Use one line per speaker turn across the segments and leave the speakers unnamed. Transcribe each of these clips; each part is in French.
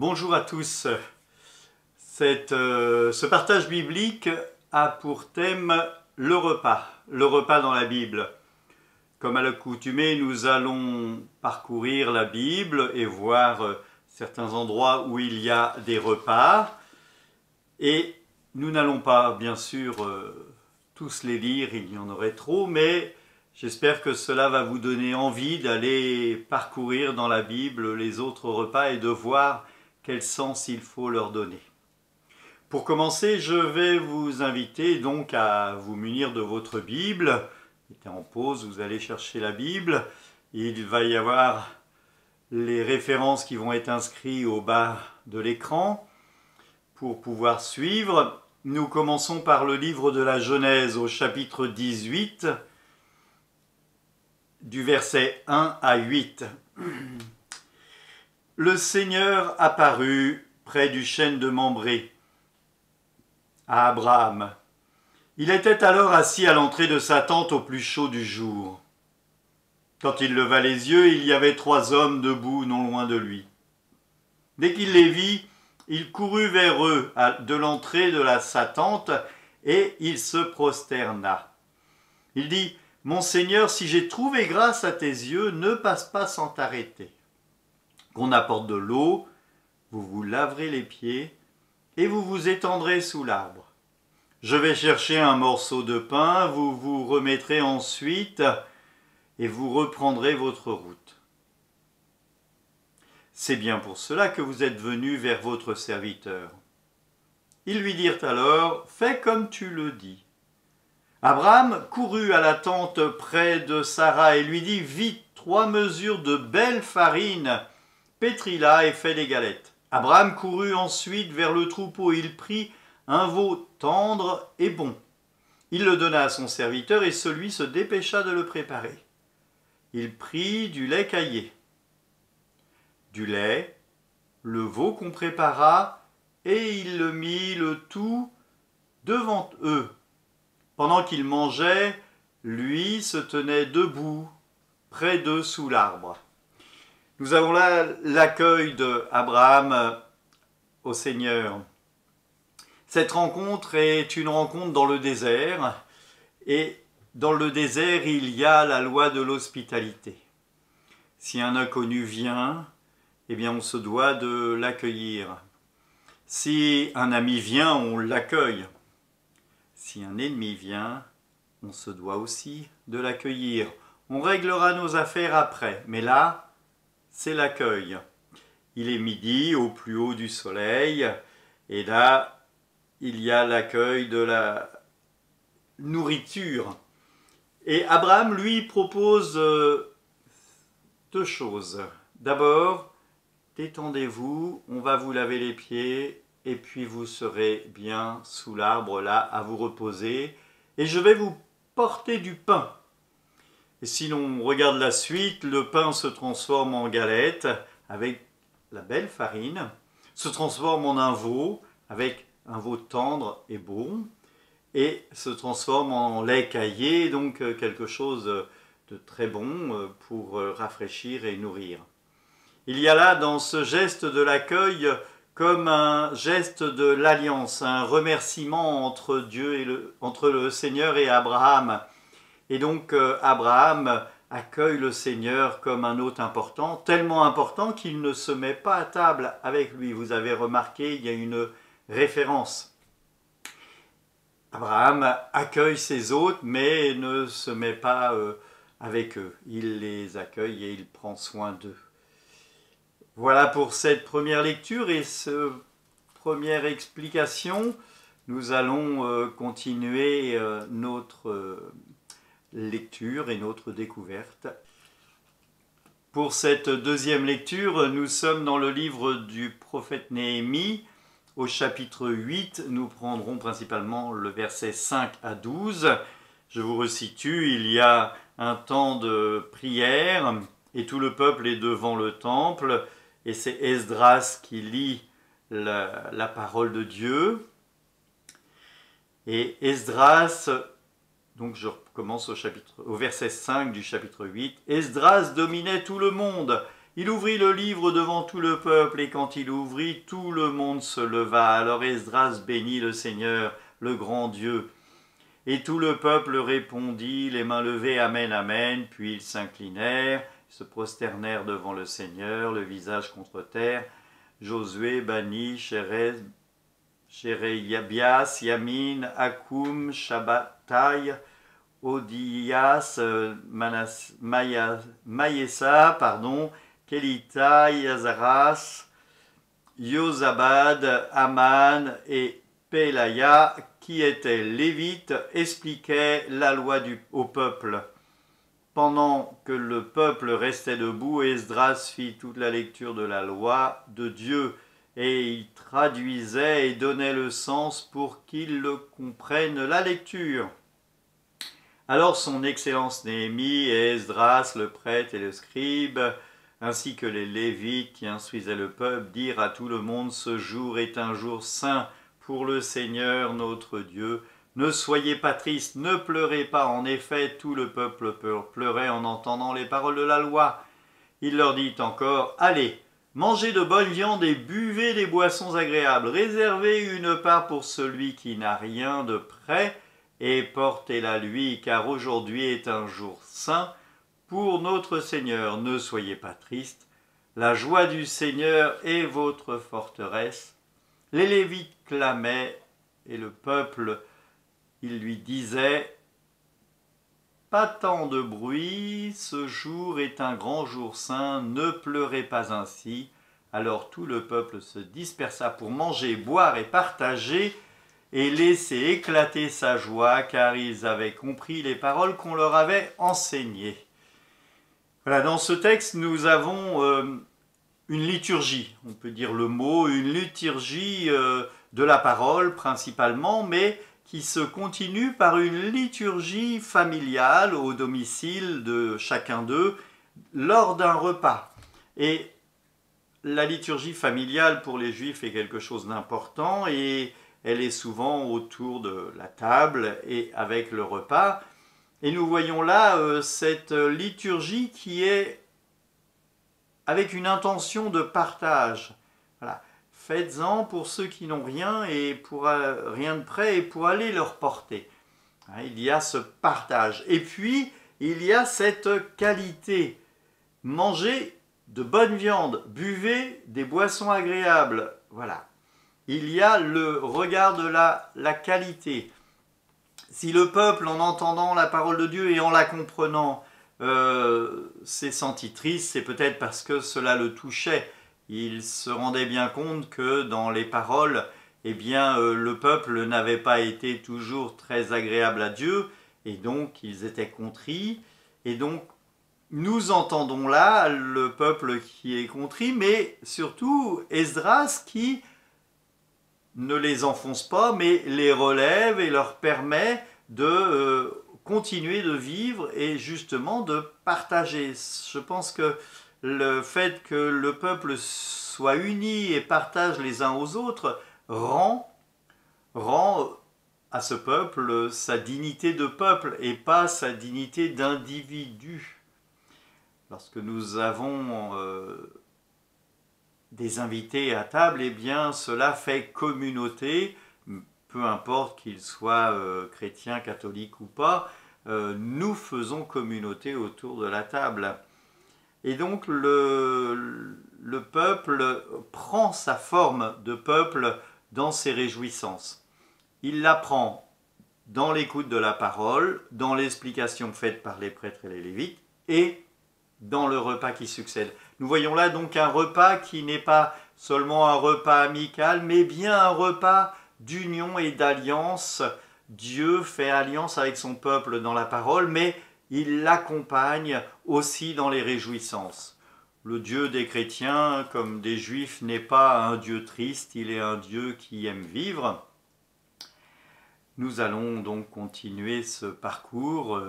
Bonjour à tous. Ce partage biblique a pour thème le repas dans la Bible. Comme à l'accoutumée, nous allons parcourir la Bible et voir certains endroits où il y a des repas. Et nous n'allons pas, bien sûr, tous les lire, il y en aurait trop, mais j'espère que cela va vous donner envie d'aller parcourir dans la Bible les autres repas et de voir quel sens il faut leur donner. Pour commencer, je vais vous inviter donc à vous munir de votre Bible. Mettez en pause, vous allez chercher la Bible. Il va y avoir les références qui vont être inscrites au bas de l'écran pour pouvoir suivre. Nous commençons par le livre de la Genèse au chapitre 18, du verset 1 à 8. Le Seigneur apparut près du chêne de Mambré à Abraham. Il était alors assis à l'entrée de sa tente au plus chaud du jour. Quand il leva les yeux, il y avait 3 hommes debout non loin de lui. Dès qu'il les vit, il courut vers eux de l'entrée de sa tente et il se prosterna. Il dit : « Mon Seigneur, si j'ai trouvé grâce à tes yeux, ne passe pas sans t'arrêter. Qu'on apporte de l'eau, vous vous laverez les pieds et vous vous étendrez sous l'arbre. Je vais chercher un morceau de pain, vous vous remettrez ensuite et vous reprendrez votre route. C'est bien pour cela que vous êtes venus vers votre serviteur. » Ils lui dirent alors : « Fais comme tu le dis. » Abraham courut à la tente près de Sarah et lui dit : « Vite, 3 mesures de belle farine, pétris-la et fais des galettes. » Abraham courut ensuite vers le troupeau. Il prit un veau tendre et bon. Il le donna à son serviteur et celui se dépêcha de le préparer. Il prit du lait caillé, du lait, le veau qu'on prépara, et il le mit le tout devant eux. Pendant qu'ils mangeaient, lui se tenait debout, près d'eux sous l'arbre. Nous avons là l'accueil d'Abraham au Seigneur. Cette rencontre est une rencontre dans le désert, et dans le désert, il y a la loi de l'hospitalité. Si un inconnu vient, eh bien on se doit de l'accueillir. Si un ami vient, on l'accueille. Si un ennemi vient, on se doit aussi de l'accueillir. On réglera nos affaires après, mais là, c'est l'accueil. Il est midi, au plus haut du soleil, et là, il y a l'accueil de la nourriture. Et Abraham, lui, propose 2 choses. D'abord, détendez-vous, on va vous laver les pieds, et puis vous serez bien sous l'arbre là, à vous reposer, et je vais vous porter du pain. Et si l'on regarde la suite, le pain se transforme en galette avec la belle farine, se transforme en un veau avec un veau tendre et bon, et se transforme en lait caillé, donc quelque chose de très bon pour rafraîchir et nourrir. Il y a là dans ce geste de l'accueil comme un geste de l'alliance, un remerciement entre le Seigneur et Abraham. Et donc Abraham accueille le Seigneur comme un hôte important, tellement important qu'il ne se met pas à table avec lui. Vous avez remarqué, il y a une référence. Abraham accueille ses hôtes, mais ne se met pas avec eux. Il les accueille et il prend soin d'eux. Voilà pour cette première lecture et cette première explication. Nous allons continuer notre lecture et notre découverte. Pour cette deuxième lecture, nous sommes dans le livre du prophète Néhémie. Au chapitre 8, nous prendrons principalement le verset 5 à 12. Je vous resitue, il y a un temps de prière et tout le peuple est devant le temple et c'est Esdras qui lit la parole de Dieu. Et Esdras, donc je commence au verset 5 du chapitre 8. Esdras dominait tout le monde Il ouvrit le livre devant tout le peuple, et quand il ouvrit, tout le monde se leva. Alors Esdras bénit le Seigneur, le grand Dieu. Et tout le peuple répondit, les mains levées, Amen, Amen. Puis ils s'inclinèrent, se prosternèrent devant le Seigneur, le visage contre terre. Josué, Bani, Sherebias, Yamin, Akum, Shabbatai, Odias, Maïessa, Kelita, Yazaras, Yozabad, Aman et Pelaya, qui étaient lévites, expliquaient la loi au peuple. Pendant que le peuple restait debout, Esdras fit toute la lecture de la loi de Dieu, et il traduisait et donnait le sens pour qu'ils le comprennent la lecture. Alors son Excellence Néhémie et Esdras, le prêtre et le scribe, ainsi que les Lévites qui instruisaient le peuple, dirent à tout le monde, ce jour est un jour saint pour le Seigneur notre Dieu. Ne soyez pas tristes, ne pleurez pas. En effet, tout le peuple pleurait en entendant les paroles de la loi. Il leur dit encore, allez, mangez de bonne viande et buvez des boissons agréables. Réservez une part pour celui qui n'a rien de prêt et portez-la lui, car aujourd'hui est un jour saint pour notre Seigneur. Ne soyez pas tristes. La joie du Seigneur est votre forteresse. Les Lévites clamaient et le peuple, il lui disait, pas tant de bruit, ce jour est un grand jour saint, ne pleurez pas ainsi. Alors tout le peuple se dispersa pour manger, boire et partager et laisser éclater sa joie, car ils avaient compris les paroles qu'on leur avait enseignées. Voilà, dans ce texte, nous avons une liturgie, on peut dire le mot, une liturgie de la parole principalement, mais qui se continue par une liturgie familiale au domicile de chacun d'eux lors d'un repas. Et la liturgie familiale pour les Juifs est quelque chose d'important et elle est souvent autour de la table et avec le repas. Et nous voyons là cette liturgie qui est avec une intention de partage. Voilà. Faites-en pour ceux qui n'ont rien et pour rien de près et pour aller leur porter. Il y a ce partage. Et puis, il y a cette qualité. Mangez de bonne viande, buvez des boissons agréables. Voilà. Il y a le regard de la qualité. Si le peuple, en entendant la parole de Dieu et en la comprenant, s'est senti triste, c'est peut-être parce que cela le touchait. Il se rendait bien compte que dans les paroles, eh bien, le peuple n'avait pas été toujours très agréable à Dieu, et donc ils étaient contris. Et donc, nous entendons là le peuple qui est contrit, mais surtout Esdras qui ne les enfonce pas, mais les relève et leur permet de continuer de vivre et justement de partager. Je pense que le fait que le peuple soit uni et partage les uns aux autres rend à ce peuple sa dignité de peuple et pas sa dignité d'individu. Lorsque nous avons des invités à table, eh bien cela fait communauté, peu importe qu'ils soient chrétiens, catholiques ou pas, nous faisons communauté autour de la table. Et donc le peuple prend sa forme de peuple dans ses réjouissances. Il la prend dans l'écoute de la parole, dans l'explication faite par les prêtres et les lévites, et dans le repas qui succède. Nous voyons là donc un repas qui n'est pas seulement un repas amical, mais bien un repas d'union et d'alliance. Dieu fait alliance avec son peuple dans la parole, mais il l'accompagne aussi dans les réjouissances. Le Dieu des chrétiens, comme des juifs, n'est pas un Dieu triste, il est un Dieu qui aime vivre. Nous allons donc continuer ce parcours.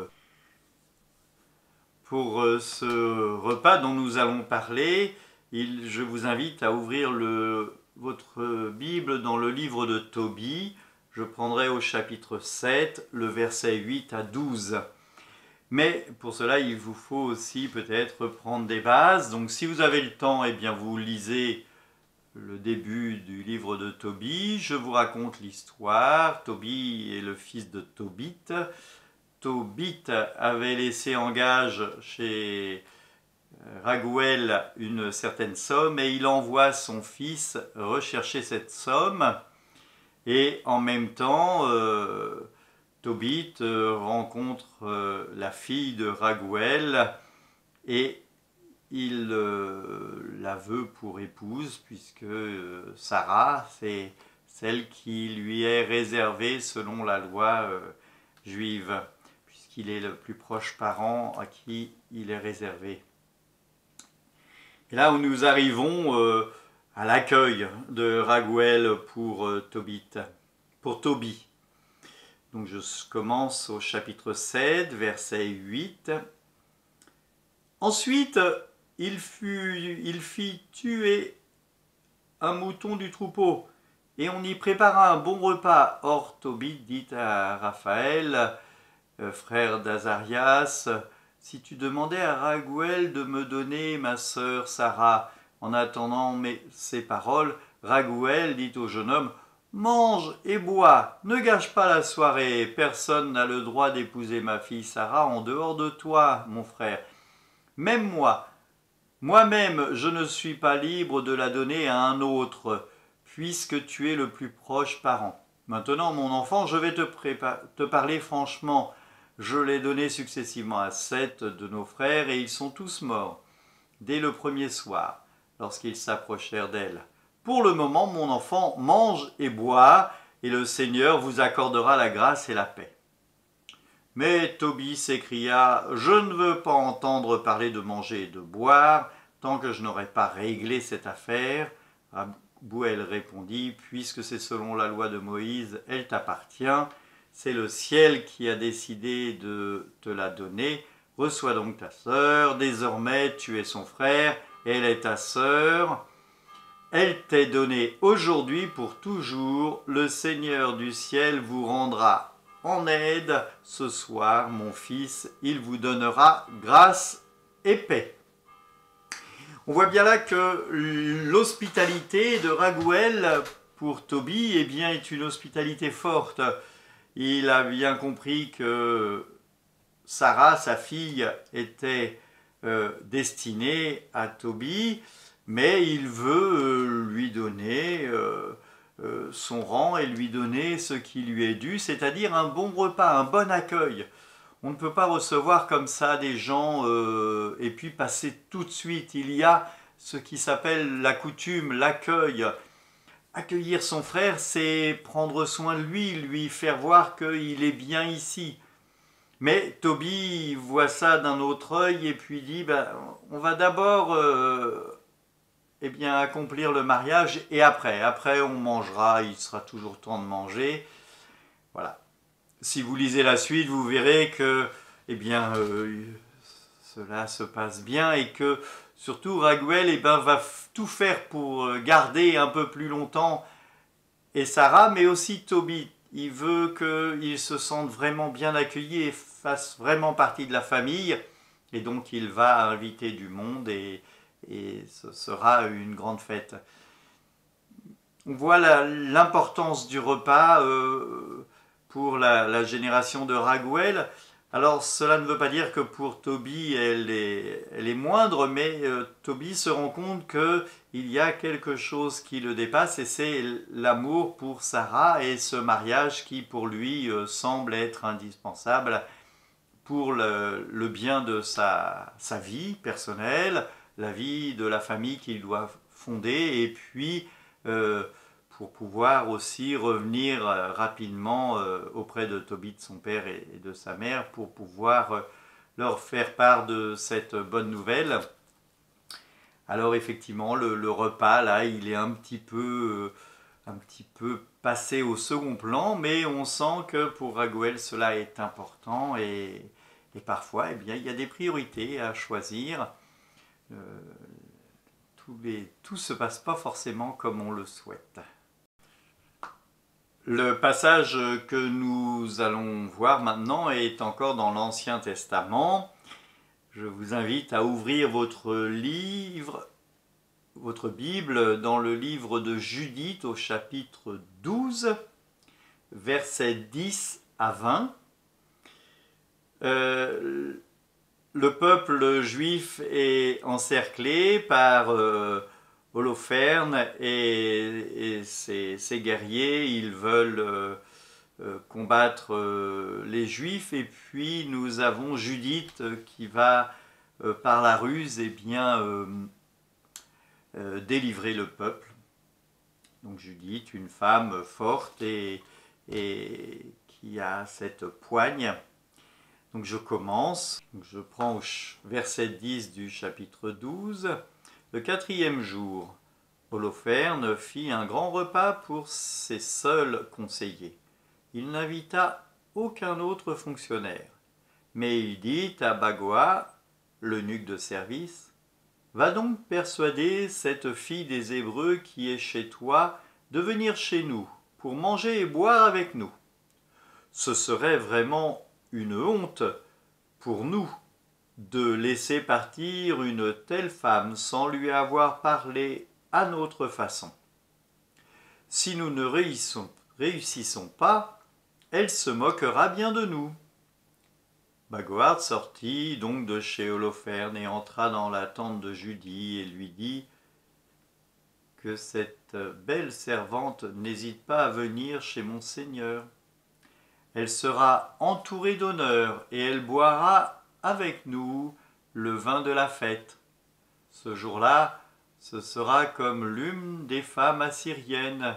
Pour ce repas dont nous allons parler, je vous invite à ouvrir votre Bible dans le livre de Tobie. Je prendrai au chapitre 7, le verset 8 à 12. « Mais pour cela, il vous faut aussi peut-être prendre des bases. Donc si vous avez le temps, eh bien vous lisez le début du livre de Tobie. Je vous raconte l'histoire. Tobie est le fils de Tobit. Tobit avait laissé en gage chez Raguel une certaine somme et il envoie son fils rechercher cette somme. Et en même temps, Tobit rencontre la fille de Raguel et il la veut pour épouse puisque Sarah, c'est celle qui lui est réservée selon la loi juive, puisqu'il est le plus proche parent à qui il est réservé. Et là où nous arrivons à l'accueil de Raguel pour pour Tobie. Donc je commence au chapitre 7, verset 8. Ensuite, il fit tuer un mouton du troupeau, et on y prépara un bon repas. Or Tobit dit à Raphaël, frère d'Azarias, si tu demandais à Raguel de me donner ma sœur Sarah, en attendant ces paroles, Raguel dit au jeune homme, mange et bois, ne gâche pas la soirée, personne n'a le droit d'épouser ma fille Sarah en dehors de toi, mon frère. Même moi-même, je ne suis pas libre de la donner à un autre, puisque tu es le plus proche parent. Maintenant, mon enfant, je vais te parler franchement. Je l'ai donné successivement à 7 de nos frères, et ils sont tous morts, dès le premier soir, lorsqu'ils s'approchèrent d'elle. Pour le moment, mon enfant, mange et bois, et le Seigneur vous accordera la grâce et la paix. Mais Tobie s'écria, je ne veux pas entendre parler de manger et de boire, tant que je n'aurai pas réglé cette affaire. Raguel répondit, puisque c'est selon la loi de Moïse, elle t'appartient, c'est le ciel qui a décidé de te la donner, reçois donc ta sœur, désormais tu es son frère, elle est ta sœur, elle t'est donnée aujourd'hui pour toujours, le Seigneur du ciel vous rendra en aide ce soir, mon fils, il vous donnera grâce et paix. On voit bien là que l'hospitalité de Raguel pour Tobie eh bien, est une hospitalité forte. Il a bien compris que Sarah, sa fille, était destinée à Tobie, mais il veut lui donner son rang et lui donner ce qui lui est dû, c'est-à-dire un bon repas, un bon accueil. On ne peut pas recevoir comme ça des gens et puis passer tout de suite. Il y a ce qui s'appelle la coutume, l'accueil. Accueillir son frère, c'est prendre soin de lui, lui faire voir qu'il est bien ici. Mais Tobie voit ça d'un autre œil et puis dit, on va d'abord eh bien, accomplir le mariage et après on mangera, il sera toujours temps de manger. Voilà. Si vous lisez la suite, vous verrez que eh bien, cela se passe bien et que surtout Raguel eh ben, va tout faire pour garder un peu plus longtemps et Sarah, mais aussi Tobit. Il veut qu'ils se sentent vraiment bien accueillis et fassent vraiment partie de la famille. Et donc il va inviter du monde et ce sera une grande fête. On voit l'importance du repas pour la génération de Raguel. Alors cela ne veut pas dire que pour Tobie elle est moindre, mais Tobie se rend compte qu'il y a quelque chose qui le dépasse et c'est l'amour pour Sarah et ce mariage qui pour lui semble être indispensable pour le bien de sa vie personnelle, la vie de la famille qu'il doit fonder et puis pour pouvoir aussi revenir rapidement auprès de Tobit, son père et de sa mère, pour pouvoir leur faire part de cette bonne nouvelle. Alors effectivement, le repas, là, il est un petit peu passé au second plan, mais on sent que pour Raguel, cela est important et parfois, eh bien, il y a des priorités à choisir. Tout ne se passe pas forcément comme on le souhaite. Le passage que nous allons voir maintenant est encore dans l'Ancien Testament. Je vous invite à ouvrir votre livre, votre Bible, dans le livre de Judith au chapitre 12, versets 10 à 20. Le peuple juif est encerclé par Holoferne et ses guerriers. Ils veulent combattre les Juifs. Et puis nous avons Judith qui va, par la ruse, délivrer le peuple. Donc Judith, une femme forte et qui a cette poigne. Donc je commence, je prends au verset 10 du chapitre 12. Le 4e jour, Holoferne fit un grand repas pour ses seuls conseillers. Il n'invita aucun autre fonctionnaire. Mais il dit à Bagoa, l'eunuque de service, « Va donc persuader cette fille des Hébreux qui est chez toi de venir chez nous pour manger et boire avec nous. Ce serait vraiment une honte pour nous de laisser partir une telle femme sans lui avoir parlé à notre façon. Si nous ne réussissons pas, elle se moquera bien de nous. » Bagoard sortit donc de chez Holoferne et entra dans la tente de Judith et lui dit que cette belle servante n'hésite pas à venir chez mon Seigneur. Elle sera entourée d'honneur et elle boira avec nous le vin de la fête. Ce jour-là, ce sera comme l'une des femmes assyriennes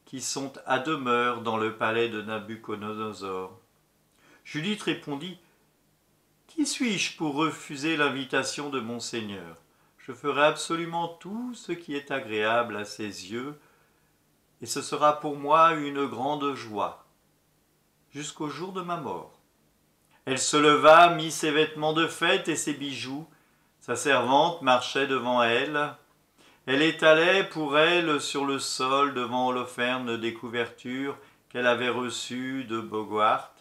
qui sont à demeure dans le palais de Nabuchodonosor. Judith répondit, « Qui suis-je pour refuser l'invitation de mon Seigneur? Je ferai absolument tout ce qui est agréable à ses yeux, et ce sera pour moi une grande joie, jusqu'au jour de ma mort. » Elle se leva, mit ses vêtements de fête et ses bijoux. Sa servante marchait devant elle. Elle étalait pour elle sur le sol devant Holoferne des couvertures qu'elle avait reçues de Bagoard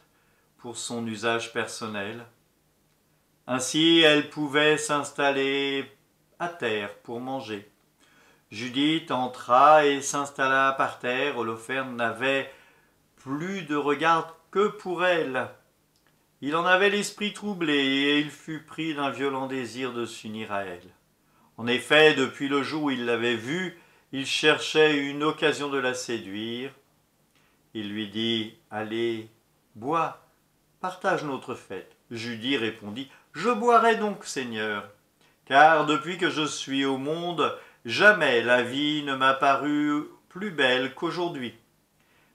pour son usage personnel. Ainsi, elle pouvait s'installer à terre pour manger. Judith entra et s'installa par terre. Holoferne n'avait plus de regard que pour elle. Il en avait l'esprit troublé et il fut pris d'un violent désir de s'unir à elle. En effet, depuis le jour où il l'avait vue, il cherchait une occasion de la séduire. Il lui dit, « Allez, bois, partage notre fête. » Judith répondit, « Je boirai donc, Seigneur, car depuis que je suis au monde, jamais la vie ne m'a paru plus belle qu'aujourd'hui. »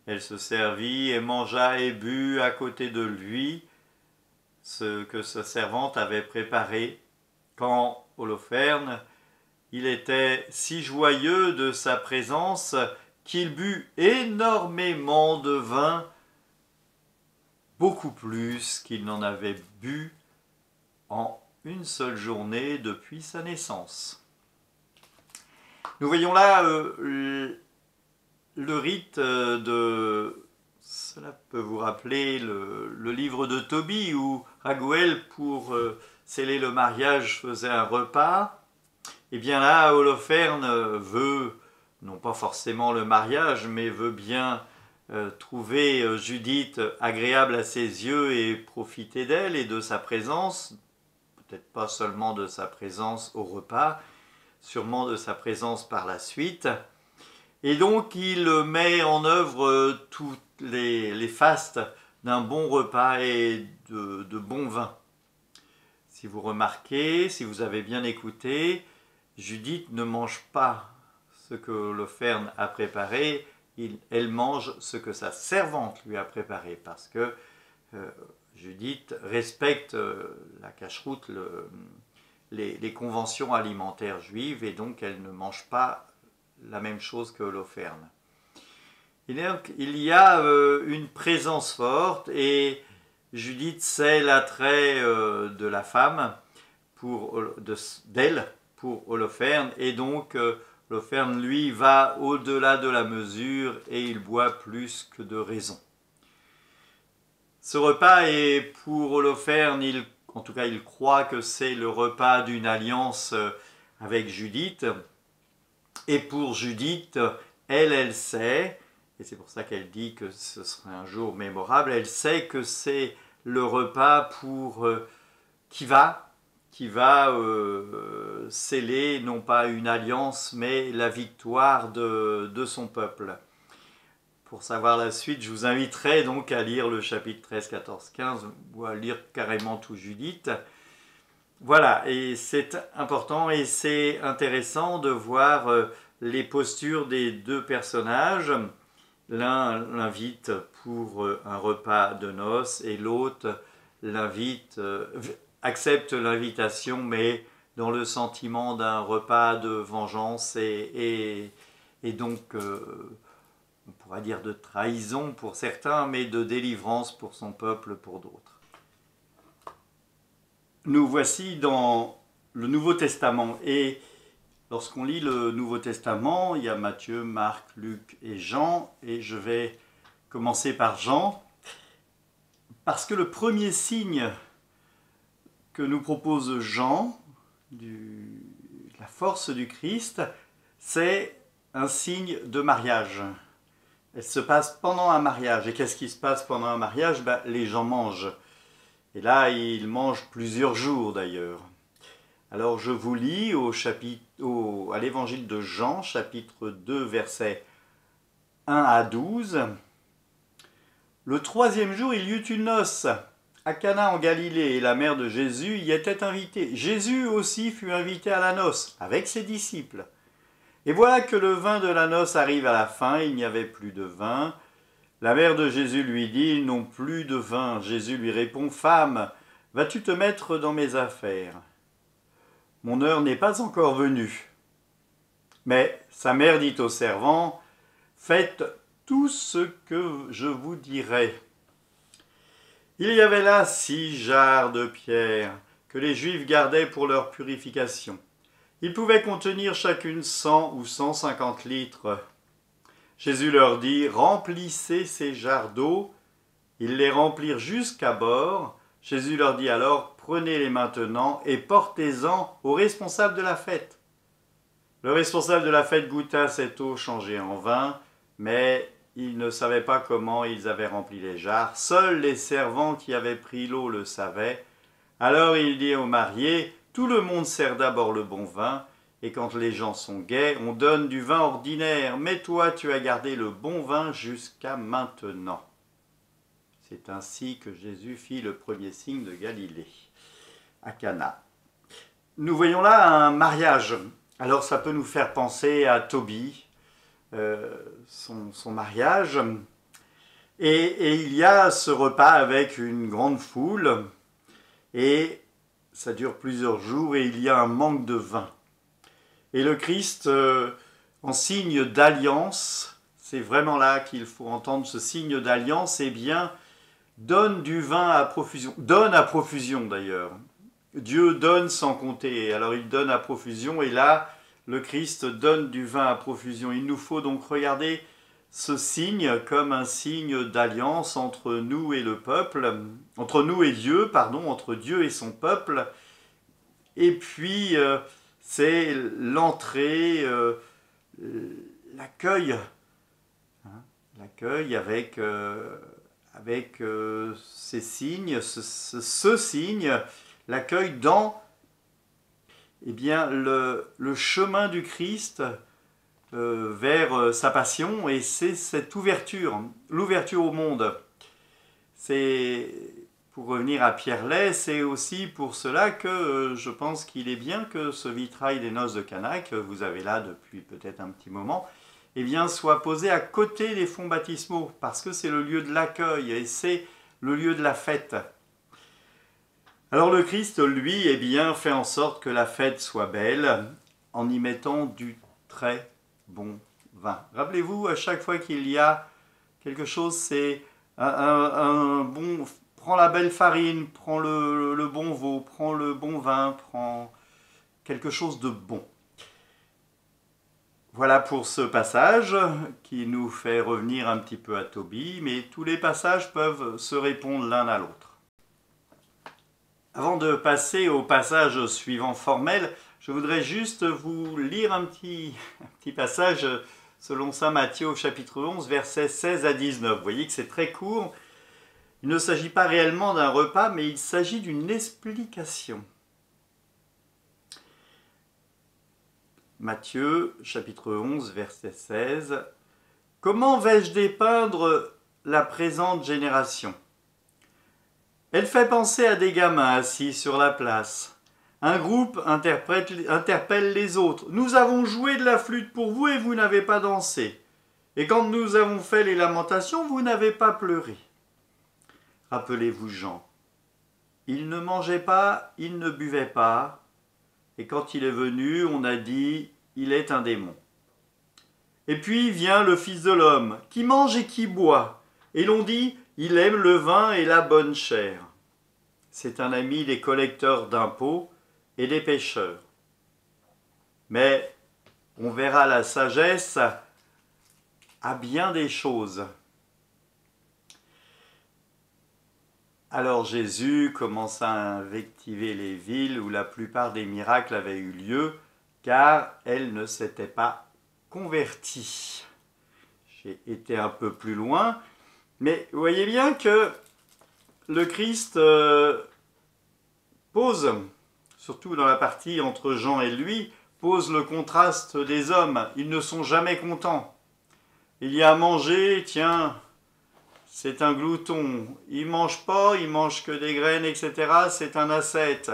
Elle se servit et mangea et but à côté de lui ce que sa servante avait préparé. Quand Holoferne, il était si joyeux de sa présence qu'il but énormément de vin, beaucoup plus qu'il n'en avait bu en une seule journée depuis sa naissance. Nous voyons là le rite de... Cela peut vous rappeler le livre de Tobie où Raguel, pour sceller le mariage, faisait un repas. Et bien là, Holoferne veut, non pas forcément le mariage, mais veut bien trouver Judith agréable à ses yeux et profiter d'elle et de sa présence, peut-être pas seulement de sa présence au repas, sûrement de sa présence par la suite. Et donc il met en œuvre toutes les fastes d'un bon repas et de bon vin. Si vous remarquez, si vous avez bien écouté, Judith ne mange pas ce que Holoferne a préparé, elle mange ce que sa servante lui a préparé, parce que Judith respecte la cacheroute, les conventions alimentaires juives, et donc elle ne mange pas la même chose que Holoferne. Il y a une présence forte, et Judith sait l'attrait de la femme d'elle pour Holoferne, et donc Holoferne, lui, va au-delà de la mesure et il boit plus que de raison. Ce repas est pour Holoferne, en tout cas il croit que c'est le repas d'une alliance avec Judith. Et pour Judith, elle sait, et c'est pour ça qu'elle dit que ce serait un jour mémorable, elle sait que c'est le repas qui va sceller non pas une alliance, mais la victoire de son peuple. Pour savoir la suite, je vous inviterai donc à lire le chapitre 13, 14, 15, ou à lire carrément tout Judith. Voilà, et c'est important et c'est intéressant de voir les postures des deux personnages. L'un l'invite pour un repas de noces et l'autre accepte l'invitation, mais dans le sentiment d'un repas de vengeance et donc, on pourra dire de trahison pour certains, mais de délivrance pour son peuple, pour d'autres. Nous voici dans le Nouveau Testament. Et lorsqu'on lit le Nouveau Testament, il y a Matthieu, Marc, Luc et Jean. Et je vais commencer par Jean. Parce que le premier signe que nous propose Jean, la force du Christ, c'est un signe de mariage. Elle se passe pendant un mariage. Et qu'est-ce qui se passe pendant un mariage ? Les gens mangent. Et là, ils mangent plusieurs jours d'ailleurs. Alors je vous lis à l'évangile de Jean, chapitre 2, versets 1 à 12. Le troisième jour, il y eut une noce à Cana en Galilée, et la mère de Jésus y était invitée. Jésus aussi fut invité à la noce, avec ses disciples. Et voilà que le vin de la noce arrive à la fin, il n'y avait plus de vin. La mère de Jésus lui dit, ils n'ont plus de vin. Jésus lui répond, femme, vas-tu te mettre dans mes affaires ? Mon heure n'est pas encore venue. Mais sa mère dit aux servants, faites tout ce que je vous dirai. Il y avait là 6 jarres de pierre que les Juifs gardaient pour leur purification. Ils pouvaient contenir chacune 100 ou 150 litres. Jésus leur dit, remplissez ces jarres d'eau. Ils les remplirent jusqu'à bord. Jésus leur dit alors, prenez-les maintenant et portez-en au responsable de la fête. Le responsable de la fête goûta cette eau changée en vin, mais il ne savait pas comment ils avaient rempli les jarres. Seuls les servants qui avaient pris l'eau le savaient. Alors il dit aux mariés, tout le monde sert d'abord le bon vin, et quand les gens sont gais, on donne du vin ordinaire, mais toi tu as gardé le bon vin jusqu'à maintenant. C'est ainsi que Jésus fit le premier signe de Galilée, à Cana. Nous voyons là un mariage. Alors ça peut nous faire penser à Tobie, son mariage. Et il y a ce repas avec une grande foule, et ça dure plusieurs jours, et il y a un manque de vin. Et le Christ, en signe d'alliance, c'est vraiment là qu'il faut entendre ce signe d'alliance, eh bien, donne du vin à profusion. Donne à profusion d'ailleurs. Dieu donne sans compter, alors il donne à profusion, et là, le Christ donne du vin à profusion. Il nous faut donc regarder ce signe comme un signe d'alliance entre nous et le peuple, entre nous et Dieu, pardon, entre Dieu et son peuple. Et puis, c'est l'entrée, l'accueil, l'accueil avec ces signes, ce signe, l'accueil dans le chemin du Christ vers sa passion, et c'est cette ouverture, l'ouverture au monde. C'est, pour revenir à Pierre Lay, c'est aussi pour cela que je pense qu'il est bien que ce vitrail des noces de Cana, que vous avez là depuis peut-être un petit moment, eh bien, soit posé à côté des fonts baptismaux, parce que c'est le lieu de l'accueil et c'est le lieu de la fête. Alors le Christ, lui, eh bien, fait en sorte que la fête soit belle en y mettant du très bon vin. Rappelez-vous, à chaque fois qu'il y a quelque chose, c'est un bon... Prends la belle farine, prends le bon veau, prends le bon vin, prends quelque chose de bon. Voilà pour ce passage qui nous fait revenir un petit peu à Tobie, mais tous les passages peuvent se répondre l'un à l'autre. Avant de passer au passage suivant formel, je voudrais juste vous lire un petit passage selon saint Matthieu au chapitre 11, versets 16 à 19. Vous voyez que c'est très court. Il ne s'agit pas réellement d'un repas, mais il s'agit d'une explication. Matthieu, chapitre 11, verset 16. « Comment vais-je dépeindre la présente génération ? Elle fait penser à des gamins assis sur la place. Un groupe interpelle les autres. « Nous avons joué de la flûte pour vous et vous n'avez pas dansé. Et quand nous avons fait les lamentations, vous n'avez pas pleuré. » Rappelez-vous Jean. Il ne mangeait pas, il ne buvait pas. Et quand il est venu, on a dit, il est un démon. Et puis vient le Fils de l'homme, qui mange et qui boit. Et l'on dit, il aime le vin et la bonne chair. C'est un ami des collecteurs d'impôts et des pécheurs. Mais on verra la sagesse à bien des choses. Alors Jésus commence à invectiver les villes où la plupart des miracles avaient eu lieu, car elles ne s'étaient pas converties. J'ai été un peu plus loin, mais vous voyez bien que le Christ pose, surtout dans la partie entre Jean et lui, pose le contraste des hommes. Ils ne sont jamais contents. Il y a à manger, tiens, c'est un glouton. Il ne mange pas, il mange que des graines, etc. C'est un ascète.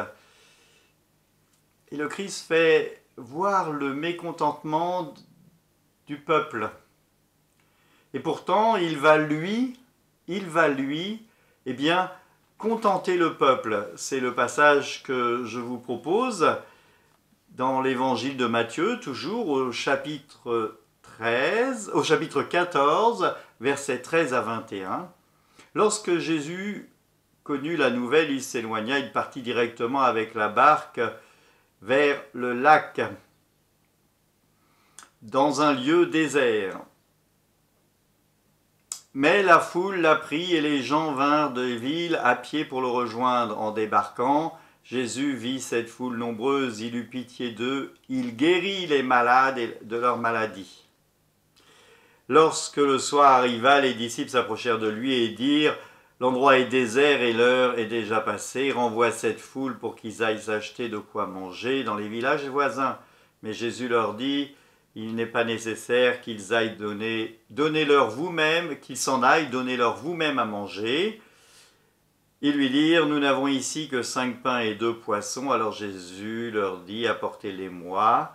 Et le Christ fait voir le mécontentement du peuple. Et pourtant, il va lui, eh bien, contenter le peuple. C'est le passage que je vous propose dans l'évangile de Matthieu, toujours au chapitre 14, versets 13 à 21. Lorsque Jésus connut la nouvelle, il s'éloigna, il partit directement avec la barque vers le lac, dans un lieu désert. Mais la foule l'a pris et les gens vinrent des villes à pied pour le rejoindre. En débarquant, Jésus vit cette foule nombreuse, il eut pitié d'eux, il guérit les malades de leur maladie. Lorsque le soir arriva, les disciples s'approchèrent de lui et dirent « L'endroit est désert et l'heure est déjà passée, renvoie cette foule pour qu'ils aillent s'acheter de quoi manger dans les villages voisins. » Mais Jésus leur dit « Il n'est pas nécessaire qu'ils aillent donnez-leur vous-même, qu'ils s'en aillent, donnez-leur vous-même à manger. » Ils lui dirent « Nous n'avons ici que 5 pains et 2 poissons. » Alors Jésus leur dit « Apportez-les-moi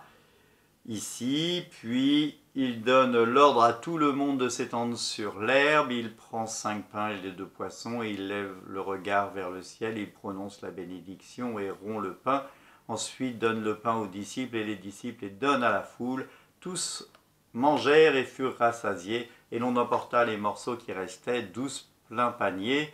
ici. » Puis il donne l'ordre à tout le monde de s'étendre sur l'herbe. Il prend 5 pains et les 2 poissons et il lève le regard vers le ciel. Il prononce la bénédiction et rompt le pain. Ensuite donne le pain aux disciples et les disciples les donnent à la foule. Tous mangèrent et furent rassasiés, et l'on emporta les morceaux qui restaient, 12 pleins paniers.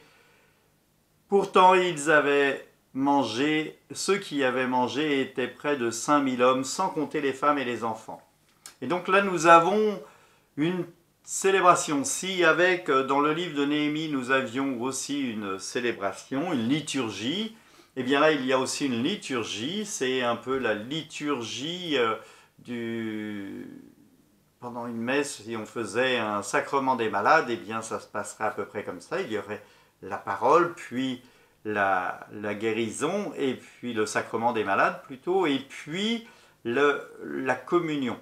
Pourtant, ils avaient mangé, ceux qui avaient mangé étaient près de 5000 hommes, sans compter les femmes et les enfants. Et donc là, nous avons une célébration. Si avec, dans le livre de Néhémie, nous avions aussi une célébration, une liturgie, eh bien là, il y a aussi une liturgie, c'est un peu la liturgie pendant une messe, si on faisait un sacrement des malades, eh bien ça se passerait à peu près comme ça. Il y aurait la parole, puis la guérison, et puis le sacrement des malades plutôt, et puis la communion.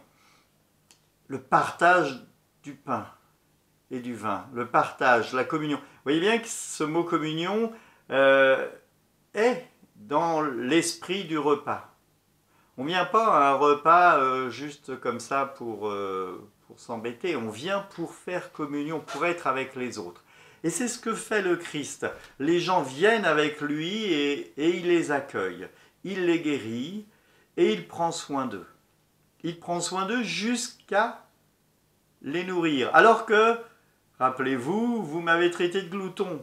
Le partage du pain et du vin. Le partage, la communion. Vous voyez bien que ce mot communion est dans l'esprit du repas. On ne vient pas à un repas juste comme ça pour s'embêter. On vient pour faire communion, pour être avec les autres. Et c'est ce que fait le Christ. Les gens viennent avec lui et il les accueille. Il les guérit et il prend soin d'eux. Il prend soin d'eux jusqu'à les nourrir. Alors que, rappelez-vous, vous m'avez traité de glouton.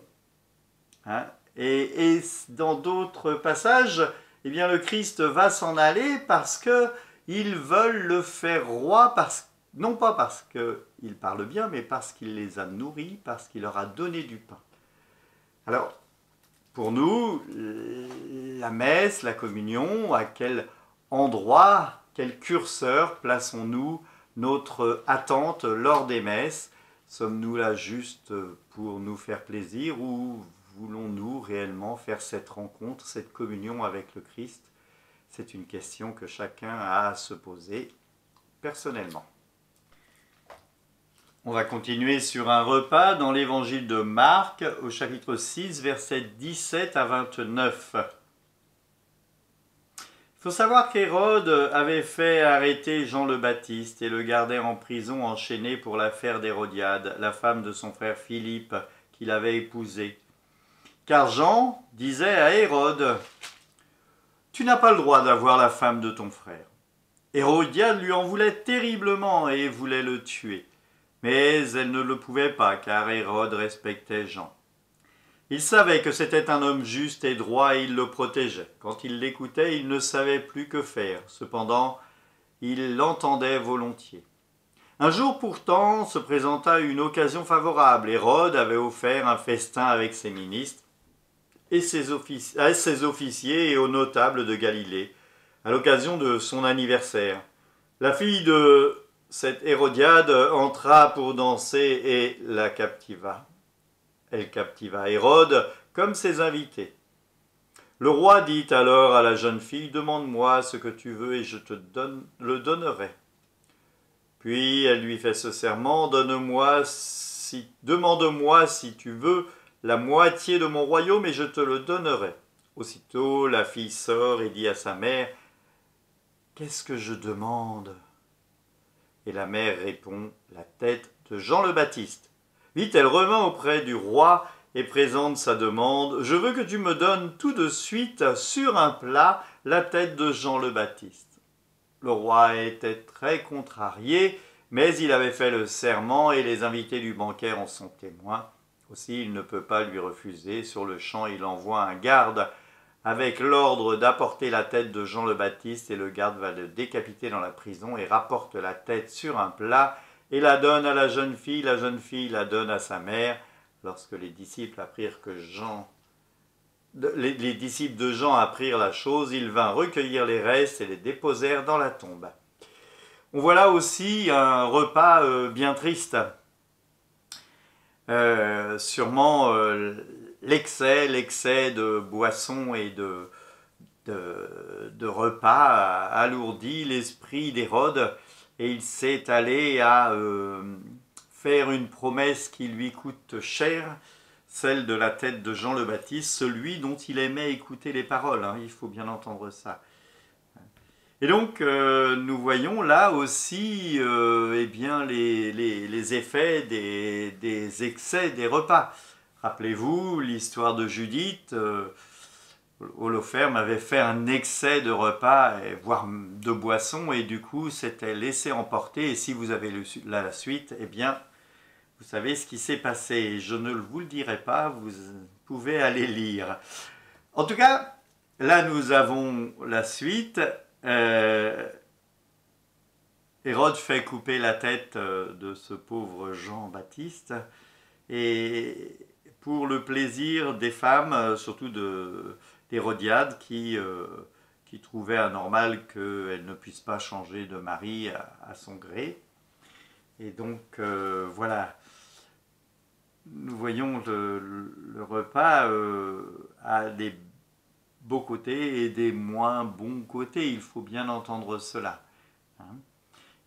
Hein? Et dans d'autres passages, eh bien, le Christ va s'en aller parce que Ils veulent le faire roi, non pas parce qu'il parle bien, mais parce qu'il les a nourris, parce qu'il leur a donné du pain. Alors, pour nous, la messe, la communion, à quel endroit, quel curseur plaçons-nous notre attente lors des messes? Sommes-nous là juste pour nous faire plaisir ou voulons-nous réellement faire cette rencontre, cette communion avec le Christ? C'est une question que chacun a à se poser personnellement. On va continuer sur un repas dans l'évangile de Marc au chapitre 6, versets 17 à 29. Il faut savoir qu'Hérode avait fait arrêter Jean le Baptiste et le gardait en prison enchaîné pour l'affaire d'Hérodiade, la femme de son frère Philippe, qu'il avait épousée. Car Jean disait à Hérode, « Tu n'as pas le droit d'avoir la femme de ton frère. » Hérodiade lui en voulait terriblement et voulait le tuer. Mais elle ne le pouvait pas, car Hérode respectait Jean. Il savait que c'était un homme juste et droit et il le protégeait. Quand il l'écoutait, il ne savait plus que faire. Cependant, il l'entendait volontiers. Un jour pourtant se présenta une occasion favorable. Hérode avait offert un festin avec ses ministres et ses officiers et aux notables de Galilée, à l'occasion de son anniversaire. La fille de cette Hérodiade entra pour danser et la captiva. Elle captiva Hérode comme ses invités. Le roi dit alors à la jeune fille, « Demande-moi ce que tu veux et je te le donnerai. » Puis elle lui fait ce serment, « Demande-moi si tu veux la moitié de mon royaume et je te le donnerai. » Aussitôt la fille sort et dit à sa mère, « Qu'est-ce que je demande ?» Et la mère répond, « La tête de Jean le Baptiste. » Vite, elle revint auprès du roi et présente sa demande. « Je veux que tu me donnes tout de suite sur un plat la tête de Jean le Baptiste. » Le roi était très contrarié, mais il avait fait le serment et les invités du banquet en sont témoins. Aussi, il ne peut pas lui refuser. Sur le champ, il envoie un garde avec l'ordre d'apporter la tête de Jean le Baptiste et le garde va le décapiter dans la prison et rapporte la tête sur un plat et la donne à la jeune fille la donne à sa mère. Lorsque les disciples apprirent que les disciples de Jean apprirent la chose, ils vinrent recueillir les restes et les déposèrent dans la tombe. On voit là aussi un repas bien triste. Sûrement l'excès de boissons et de repas a alourdi l'esprit d'Hérode et il s'est allé à faire une promesse qui lui coûte cher, celle de la tête de Jean le Baptiste, celui dont il aimait écouter les paroles, hein, il faut bien entendre ça. Et donc nous voyons là aussi eh bien, les effets des excès des repas. Rappelez-vous l'histoire de Judith, Holoferne avait fait un excès de repas, voire de boissons, et du coup s'était laissé emporter. Et si vous avez la suite, eh bien, vous savez ce qui s'est passé. Je ne vous le dirai pas, vous pouvez aller lire. En tout cas, là nous avons la suite. Hérode fait couper la tête de ce pauvre Jean-Baptiste, et pour le plaisir des femmes, surtout d'Hérodiade, qui trouvait anormal qu'elle ne puisse pas changer de mari à son gré. Et donc, voilà, nous voyons le repas a des beaux côtés et des moins bons côtés, il faut bien entendre cela. Hein.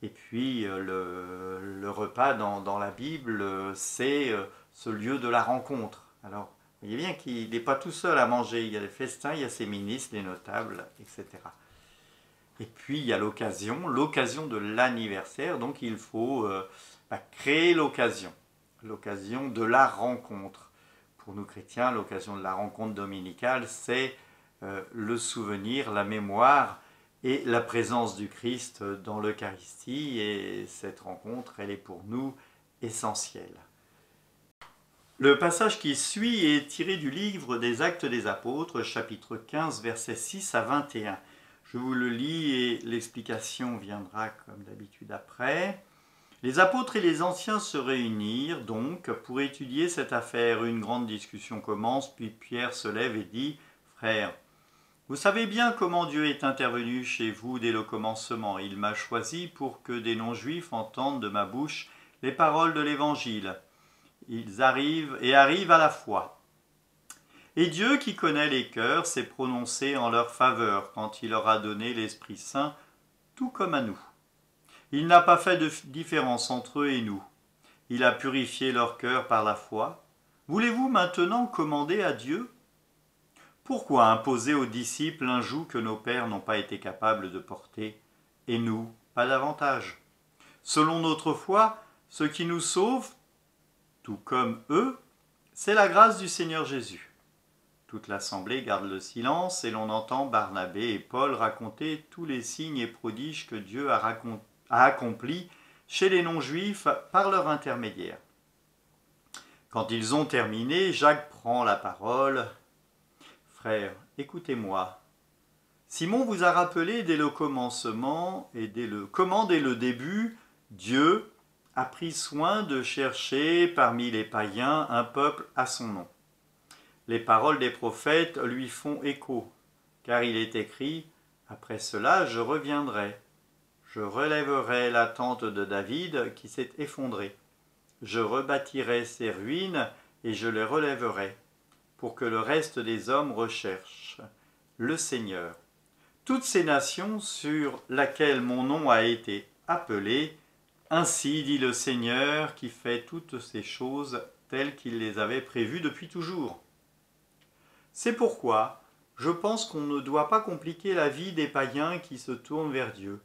Et puis, le repas dans la Bible, c'est ce lieu de la rencontre. Alors, vous voyez bien qu'il n'est pas tout seul à manger, il y a les festins, il y a ses ministres, les notables, etc. Et puis il y a l'occasion de l'anniversaire, donc il faut créer l'occasion de la rencontre. Pour nous chrétiens, l'occasion de la rencontre dominicale, c'est le souvenir, la mémoire et la présence du Christ dans l'Eucharistie, et cette rencontre, elle est pour nous essentielle. Le passage qui suit est tiré du livre des Actes des Apôtres, chapitre 15, versets 6 à 21. Je vous le lis et l'explication viendra comme d'habitude après. Les apôtres et les anciens se réunirent donc pour étudier cette affaire. Une grande discussion commence, puis Pierre se lève et dit « Frères, vous savez bien comment Dieu est intervenu chez vous dès le commencement. Il m'a choisi pour que des non-juifs entendent de ma bouche les paroles de l'Évangile. Ils arrivent à la foi. Et Dieu, qui connaît les cœurs, s'est prononcé en leur faveur quand il leur a donné l'Esprit Saint, tout comme à nous. Il n'a pas fait de différence entre eux et nous. Il a purifié leur cœur par la foi. Voulez-vous maintenant commander à Dieu ? Pourquoi imposer aux disciples un joug que nos pères n'ont pas été capables de porter, et nous, pas davantage ? Selon notre foi, ce qui nous sauve, tout comme eux, c'est la grâce du Seigneur Jésus. Toute l'assemblée garde le silence et l'on entend Barnabé et Paul raconter tous les signes et prodiges que Dieu a accomplis chez les non-juifs par leur intermédiaire. Quand ils ont terminé, Jacques prend la parole. « Frères, écoutez-moi. Simon vous a rappelé dès le commencement et dès le début, Dieu a pris soin de chercher parmi les païens un peuple à son nom. Les paroles des prophètes lui font écho, car il est écrit « Après cela, je reviendrai. Je relèverai la tente de David qui s'est effondrée. Je rebâtirai ses ruines et je les relèverai, pour que le reste des hommes recherche le Seigneur. Toutes ces nations sur lesquelles mon nom a été appelé, ainsi dit le Seigneur qui fait toutes ces choses telles qu'il les avait prévues depuis toujours. » C'est pourquoi je pense qu'on ne doit pas compliquer la vie des païens qui se tournent vers Dieu.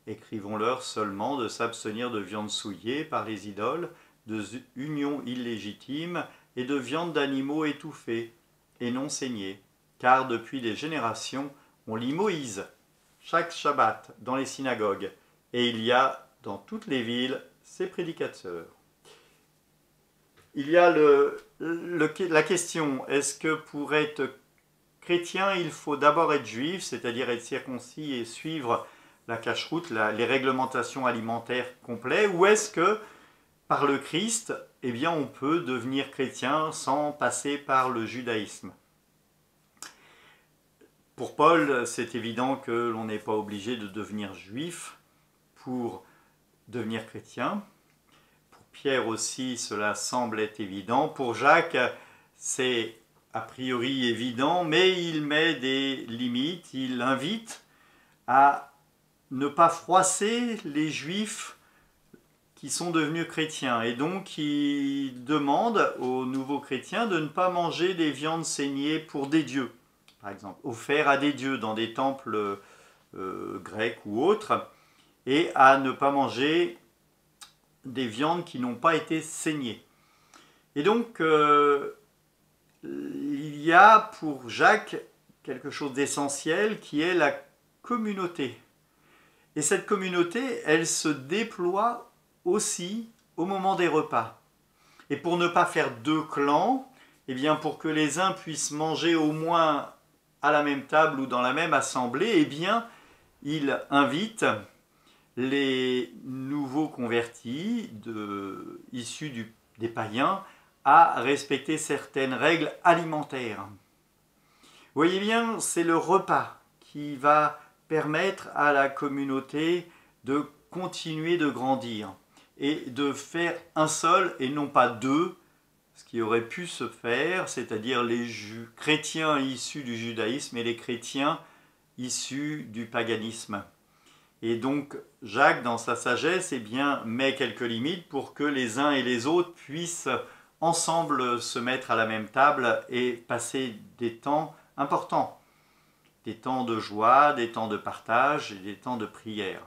Écrivons-leur seulement de s'abstenir de viande souillée par les idoles, de unions illégitimes et de viande d'animaux étouffés et non saignés, car depuis des générations, on lit Moïse chaque Shabbat dans les synagogues, et il y a dans toutes les villes ses prédicateurs. Il y a la question, est-ce que pour être chrétien, il faut d'abord être juif, c'est-à-dire être circoncis et suivre la cacheroute, les réglementations alimentaires complètes, ou est-ce que par le Christ, eh bien, on peut devenir chrétien sans passer par le judaïsme ? Pour Paul, c'est évident que l'on n'est pas obligé de devenir juif pour devenir chrétien. Pour Pierre aussi, cela semble être évident. Pour Jacques, c'est a priori évident, mais il met des limites. Il invite à ne pas froisser les juifs qui sont devenus chrétiens. Et donc, il demande aux nouveaux chrétiens de ne pas manger des viandes saignées pour des dieux, par exemple, offertes à des dieux dans des temples grecs ou autres, et à ne pas manger des viandes qui n'ont pas été saignées. Et donc, il y a pour Jacques quelque chose d'essentiel qui est la communauté. Et cette communauté, elle se déploie aussi au moment des repas. Et pour ne pas faire deux clans, eh bien pour que les uns puissent manger au moins à la même table ou dans la même assemblée, eh bien il invite les nouveaux convertis issus des païens à respecter certaines règles alimentaires. Vous voyez bien, c'est le repas qui va permettre à la communauté de continuer de grandir et de faire un seul et non pas deux, ce qui aurait pu se faire, c'est-à-dire les chrétiens issus du judaïsme et les chrétiens issus du paganisme. Et donc Jacques, dans sa sagesse, eh bien, met quelques limites pour que les uns et les autres puissent ensemble se mettre à la même table et passer des temps importants, des temps de joie, des temps de partage et des temps de prière.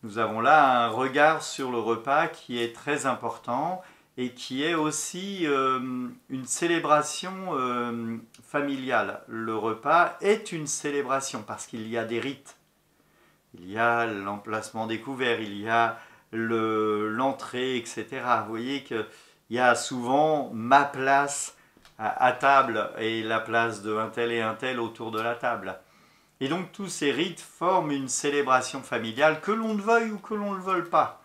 Nous avons là un regard sur le repas qui est très important et qui est aussi une célébration familiale. Le repas est une célébration parce qu'il y a des rites. Il y a l'emplacement des couverts, il y a l'entrée, etc. Vous voyez qu'il y a souvent ma place à table et la place de un tel et un tel autour de la table. Et donc tous ces rites forment une célébration familiale, que l'on le veuille ou que l'on ne le veuille pas.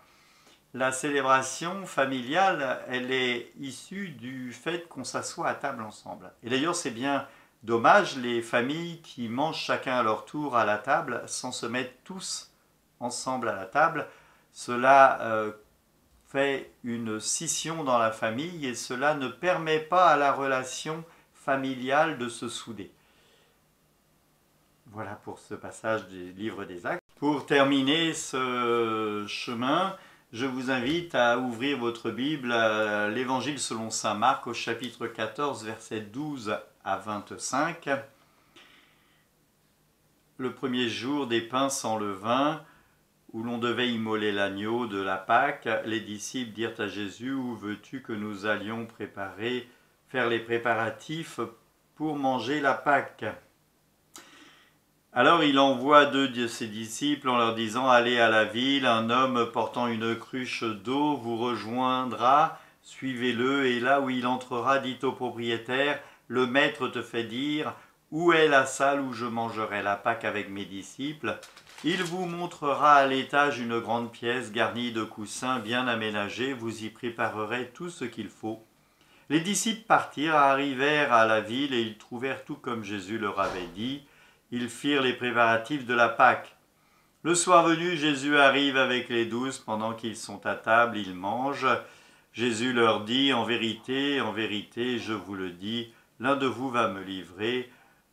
La célébration familiale, elle est issue du fait qu'on s'assoit à table ensemble. Et d'ailleurs, c'est bien dommage les familles qui mangent chacun à leur tour à la table sans se mettre tous ensemble à la table. Cela fait une scission dans la famille et cela ne permet pas à la relation familiale de se souder. Voilà pour ce passage du livre des Actes. Pour terminer ce chemin, je vous invite à ouvrir votre Bible à l'Évangile selon saint Marc au chapitre 14, versets 12 à 25. Le premier jour des pains sans levain, où l'on devait immoler l'agneau de la Pâque, les disciples dirent à Jésus, où veux-tu que nous allions faire les préparatifs pour manger la Pâque ? Alors il envoie deux de ses disciples en leur disant, allez à la ville, un homme portant une cruche d'eau vous rejoindra, suivez-le, et là où il entrera, dites au propriétaire, le maître te fait dire, où est la salle où je mangerai la Pâque avec mes disciples ? Il vous montrera à l'étage une grande pièce garnie de coussins bien aménagés, vous y préparerez tout ce qu'il faut. Les disciples partirent, arrivèrent à la ville et ils trouvèrent tout comme Jésus leur avait dit. Ils firent les préparatifs de la Pâque. Le soir venu, Jésus arrive avec les 12. Pendant qu'ils sont à table, ils mangent. Jésus leur dit, en vérité, je vous le dis, l'un de vous va me livrer,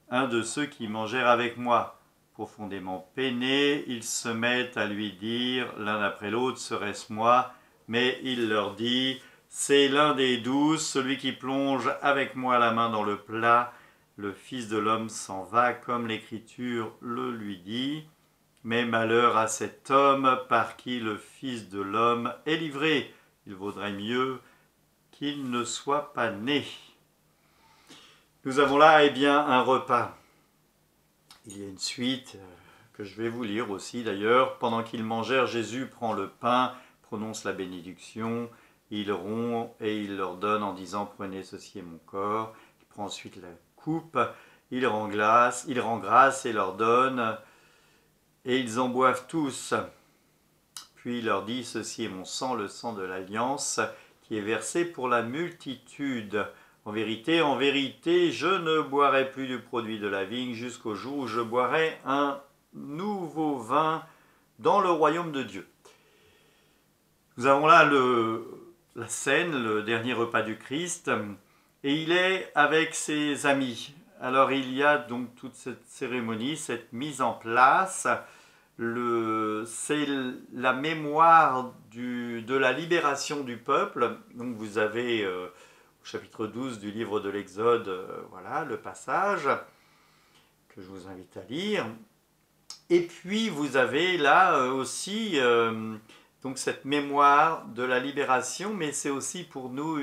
un de ceux qui mangèrent avec moi. Profondément peinés, ils se mettent à lui dire, l'un après l'autre, serait-ce moi ? Mais il leur dit, c'est l'un des 12, celui qui plonge avec moi la main dans le plat. Le Fils de l'homme s'en va comme l'Écriture le lui dit. Mais malheur à cet homme par qui le Fils de l'homme est livré. Il vaudrait mieux qu'il ne soit pas né. Nous avons là un repas. Il y a une suite que je vais vous lire aussi d'ailleurs. Pendant qu'ils mangèrent, Jésus prend le pain, prononce la bénédiction, il rompt et il leur donne en disant « Prenez, ceci est mon corps ». Il prend ensuite la coupe, il rend grâce et leur donne, et ils en boivent tous. Puis il leur dit, ceci est mon sang, le sang de l'alliance, qui est versé pour la multitude. En vérité, je ne boirai plus du produit de la vigne jusqu'au jour où je boirai un nouveau vin dans le royaume de Dieu. Nous avons là la scène, le dernier repas du Christ, et il est avec ses amis. Alors il y a donc toute cette cérémonie, cette mise en place. C'est la mémoire de la libération du peuple. Donc vous avez au chapitre 12 du livre de l'Exode, voilà le passage que je vous invite à lire. Et puis vous avez là aussi donc cette mémoire de la libération, mais c'est aussi pour nous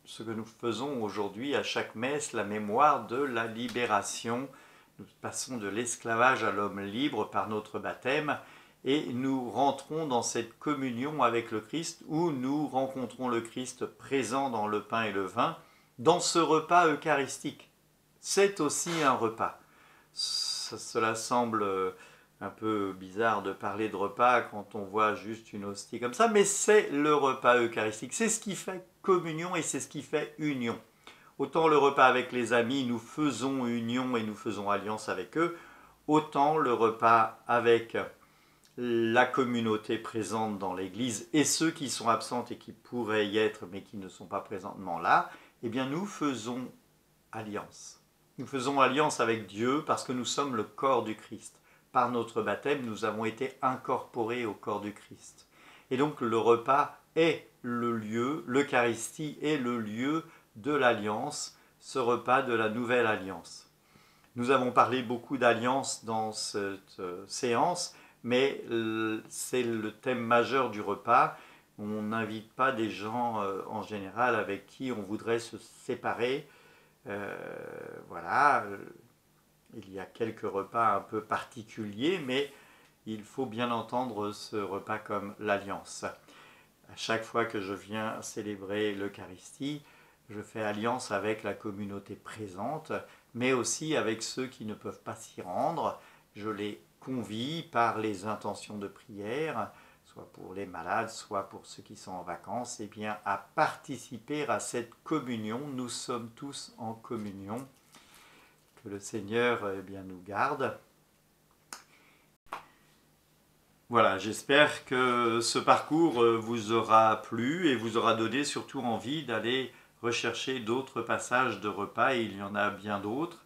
ce que nous faisons aujourd'hui à chaque messe, la mémoire de la libération. Nous passons de l'esclavage à l'homme libre par notre baptême et nous rentrons dans cette communion avec le Christ où nous rencontrons le Christ présent dans le pain et le vin, dans ce repas eucharistique. C'est aussi un repas. Cela semble un peu bizarre de parler de repas quand on voit juste une hostie comme ça, mais c'est le repas eucharistique. C'est ce qui fait communion et c'est ce qui fait union. Autant le repas avec les amis, nous faisons union et nous faisons alliance avec eux, autant le repas avec la communauté présente dans l'Église et ceux qui sont absents et qui pourraient y être mais qui ne sont pas présentement là, eh bien nous faisons alliance. Nous faisons alliance avec Dieu parce que nous sommes le corps du Christ. Par notre baptême, nous avons été incorporés au corps du Christ. Et donc le repas est le lieu, l'Eucharistie est le lieu de l'alliance, ce repas de la nouvelle alliance. Nous avons parlé beaucoup d'alliance dans cette séance, mais c'est le thème majeur du repas. On n'invite pas des gens en général avec qui on voudrait se séparer. Voilà, il y a quelques repas un peu particuliers, mais il faut bien entendre ce repas comme l'alliance. À chaque fois que je viens célébrer l'Eucharistie, je fais alliance avec la communauté présente, mais aussi avec ceux qui ne peuvent pas s'y rendre. Je les convie par les intentions de prière, soit pour les malades, soit pour ceux qui sont en vacances, eh bien, à participer à cette communion. Nous sommes tous en communion. Que le Seigneur eh bien, nous garde. Voilà, j'espère que ce parcours vous aura plu et vous aura donné surtout envie d'aller rechercher d'autres passages de repas, et il y en a bien d'autres,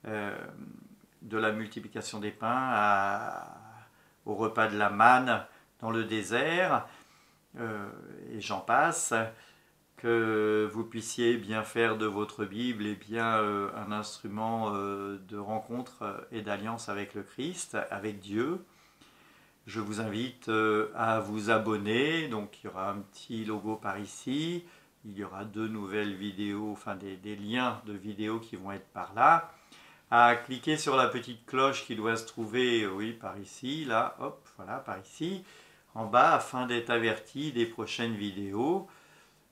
de la multiplication des pains au repas de la manne dans le désert, et j'en passe, que vous puissiez bien faire de votre Bible et bien un instrument de rencontre et d'alliance avec le Christ, avec Dieu. Je vous invite à vous abonner, donc il y aura un petit logo par ici, il y aura 2 nouvelles vidéos, enfin des liens de vidéos qui vont être par là, à cliquer sur la petite cloche qui doit se trouver, oui, par ici, là, hop, voilà, par ici, en bas, afin d'être averti des prochaines vidéos.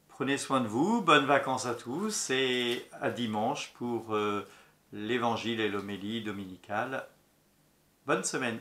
Prenez soin de vous, bonnes vacances à tous et à dimanche pour l'évangile et l'homélie dominicale. Bonne semaine!